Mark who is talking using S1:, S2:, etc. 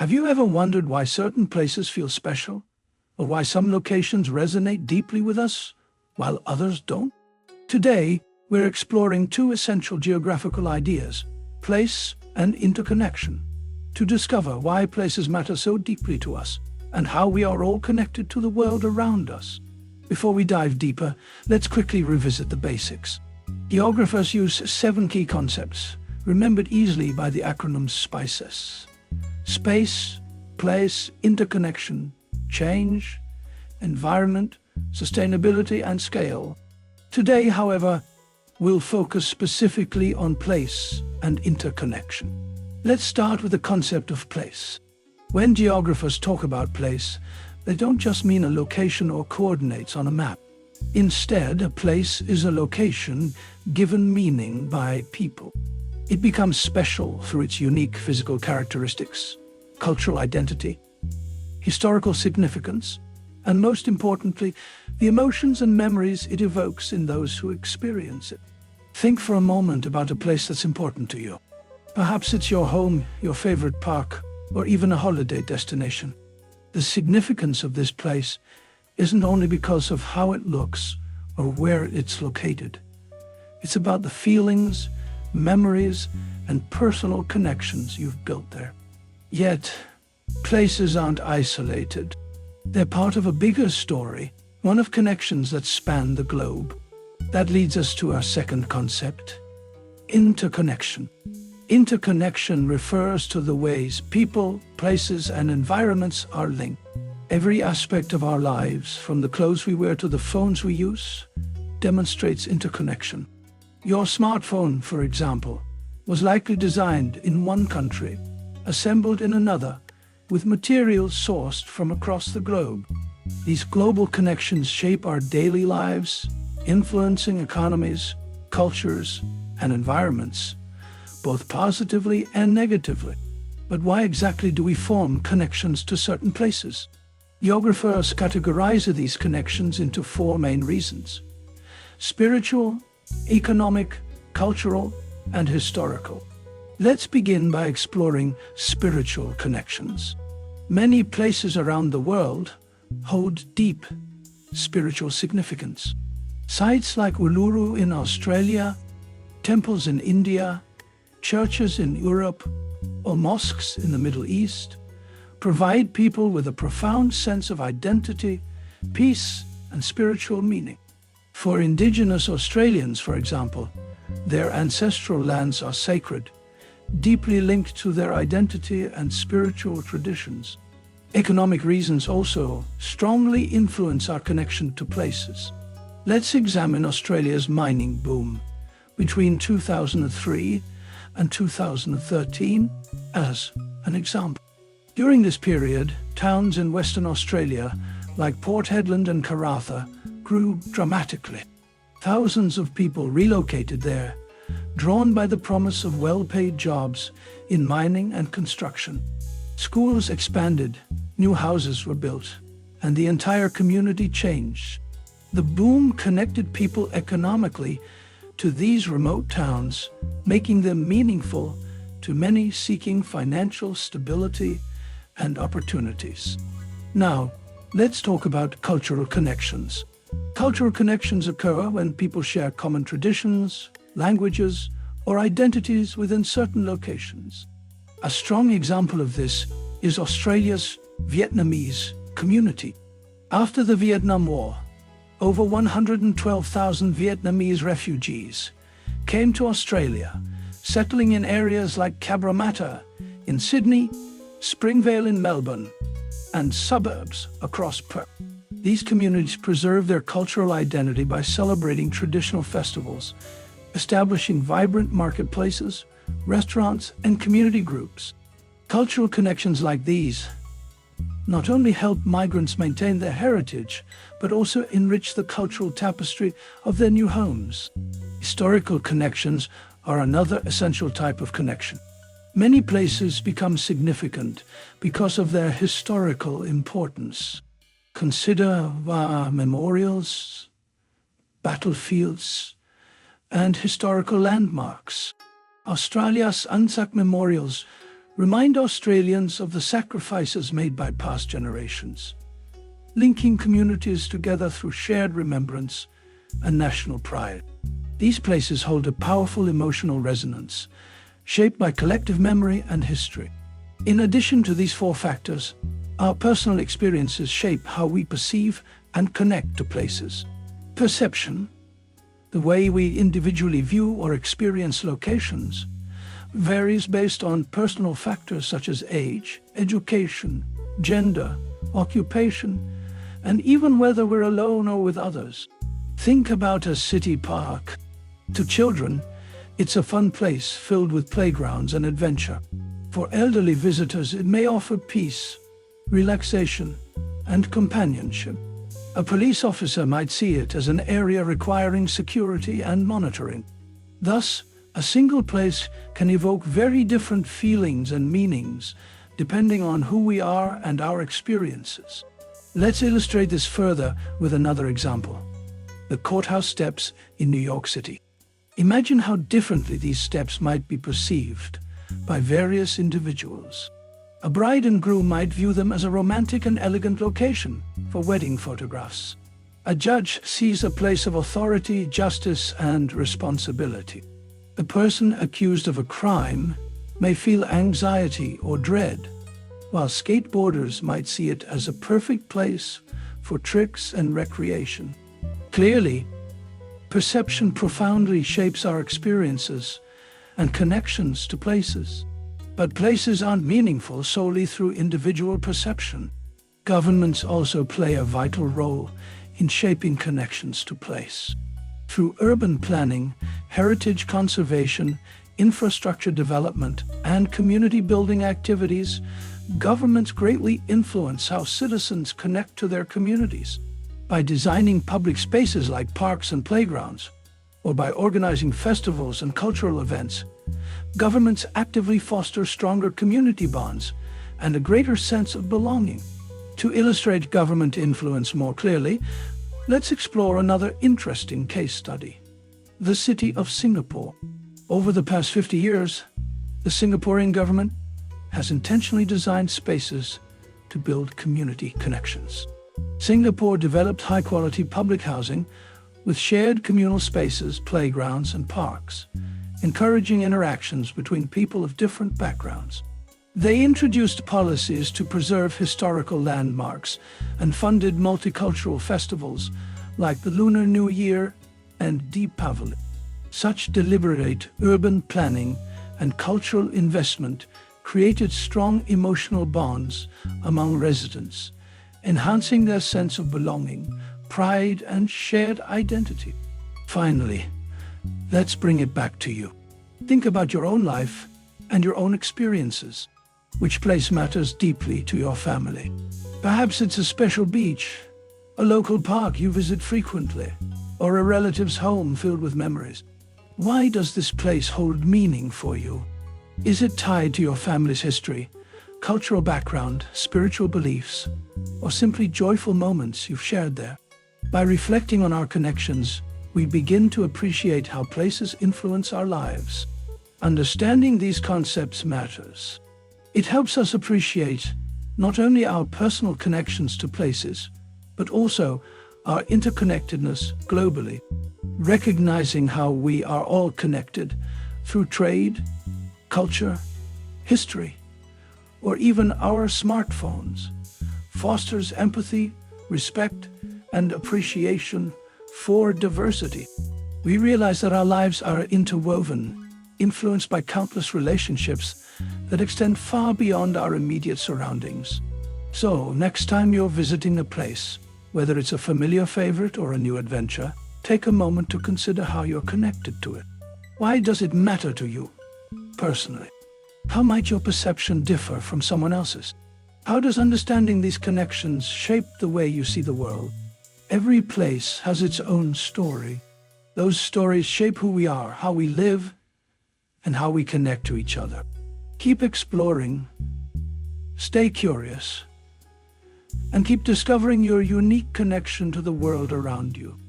S1: Have you ever wondered why certain places feel special, or why some locations resonate deeply with us, while others don't? Today, we're exploring two essential geographical ideas, place and interconnection, to discover why places matter so deeply to us and how we are all connected to the world around us. Before we dive deeper, let's quickly revisit the basics. Geographers use 7 key concepts, remembered easily by the acronym SPICES: space, place, interconnection, change, environment, sustainability, and scale. Today, however, we'll focus specifically on place and interconnection. Let's start with the concept of place. When geographers talk about place, they don't just mean a location or coordinates on a map. Instead, a place is a location given meaning by people. It becomes special through its unique physical characteristics, cultural identity, historical significance, and most importantly, the emotions and memories it evokes in those who experience it. Think for a moment about a place that's important to you. Perhaps it's your home, your favorite park, or even a holiday destination. The significance of this place isn't only because of how it looks or where it's located. It's about the feelings, memories, and personal connections you've built there. Yet, places aren't isolated. They're part of a bigger story, one of connections that span the globe. That leads us to our second concept, interconnection. Interconnection refers to the ways people, places, and environments are linked. Every aspect of our lives, from the clothes we wear to the phones we use, demonstrates interconnection. Your smartphone, for example, was likely designed in one country, assembled in another, with materials sourced from across the globe. These global connections shape our daily lives, influencing economies, cultures, and environments, both positively and negatively. But why exactly do we form connections to certain places? Geographers categorize these connections into 4 main reasons: spiritual, economic, cultural, and historical. Let's begin by exploring spiritual connections. Many places around the world hold deep spiritual significance. Sites like Uluru in Australia, temples in India, churches in Europe, or mosques in the Middle East provide people with a profound sense of identity, peace, and spiritual meaning. For Indigenous Australians, for example, their ancestral lands are sacred, deeply linked to their identity and spiritual traditions. Economic reasons also strongly influence our connection to places. Let's examine Australia's mining boom between 2003 and 2013 as an example. During this period, towns in Western Australia, like Port Hedland and Karratha, grew dramatically. Thousands of people relocated there, drawn by the promise of well-paid jobs in mining and construction. Schools expanded, new houses were built, and the entire community changed. The boom connected people economically to these remote towns, making them meaningful to many seeking financial stability and opportunities. Now, let's talk about cultural connections. Cultural connections occur when people share common traditions, languages, or identities within certain locations. A strong example of this is Australia's Vietnamese community. After the Vietnam War, over 112,000 Vietnamese refugees came to Australia, settling in areas like Cabramatta in Sydney, Springvale in Melbourne, and suburbs across Perth. These communities preserve their cultural identity by celebrating traditional festivals, establishing vibrant marketplaces, restaurants, and community groups. Cultural connections like these not only help migrants maintain their heritage, but also enrich the cultural tapestry of their new homes. Historical connections are another essential type of connection. Many places become significant because of their historical importance. Consider war memorials, battlefields, and historical landmarks. Australia's Anzac memorials remind Australians of the sacrifices made by past generations, linking communities together through shared remembrance and national pride. These places hold a powerful emotional resonance, shaped by collective memory and history. In addition to these four factors, our personal experiences shape how we perceive and connect to places. Perception, the way we individually view or experience locations, varies based on personal factors such as age, education, gender, occupation, and even whether we're alone or with others. Think about a city park. To children, it's a fun place filled with playgrounds and adventure. For elderly visitors, it may offer peace, relaxation, and companionship. A police officer might see it as an area requiring security and monitoring. Thus, a single place can evoke very different feelings and meanings depending on who we are and our experiences. Let's illustrate this further with another example: the courthouse steps in New York City. Imagine how differently these steps might be perceived by various individuals. A bride and groom might view them as a romantic and elegant location for wedding photographs. A judge sees a place of authority, justice, and responsibility. A person accused of a crime may feel anxiety or dread, while skateboarders might see it as a perfect place for tricks and recreation. Clearly, perception profoundly shapes our experiences and connections to places. But places aren't meaningful solely through individual perception. Governments also play a vital role in shaping connections to place. Through urban planning, heritage conservation, infrastructure development, and community building activities, governments greatly influence how citizens connect to their communities. By designing public spaces like parks and playgrounds, or by organizing festivals and cultural events, governments actively foster stronger community bonds and a greater sense of belonging. To illustrate government influence more clearly, let's explore another interesting case study: the city of Singapore. Over the past 50 years, the Singaporean government has intentionally designed spaces to build community connections. Singapore developed high-quality public housing with shared communal spaces, playgrounds, and parks, encouraging interactions between people of different backgrounds. They introduced policies to preserve historical landmarks and funded multicultural festivals like the Lunar New Year and Deepavali. Such deliberate urban planning and cultural investment created strong emotional bonds among residents, enhancing their sense of belonging, pride, and shared identity. Finally, let's bring it back to you. Think about your own life and your own experiences. Which place matters deeply to your family? Perhaps it's a special beach, a local park you visit frequently, or a relative's home filled with memories. Why does this place hold meaning for you? Is it tied to your family's history, cultural background, spiritual beliefs, or simply joyful moments you've shared there? By reflecting on our connections, we begin to appreciate how places influence our lives. Understanding these concepts matters. It helps us appreciate not only our personal connections to places, but also our interconnectedness globally. Recognizing how we are all connected through trade, culture, history, or even our smartphones fosters empathy, respect, and appreciation for diversity. We realize that our lives are interwoven, influenced by countless relationships that extend far beyond our immediate surroundings. So, next time you're visiting a place, whether it's a familiar favorite or a new adventure, take a moment to consider how you're connected to it. Why does it matter to you personally? How might your perception differ from someone else's? How does understanding these connections shape the way you see the world? Every place has its own story. Those stories shape who we are, how we live, and how we connect to each other. Keep exploring, stay curious, and keep discovering your unique connection to the world around you.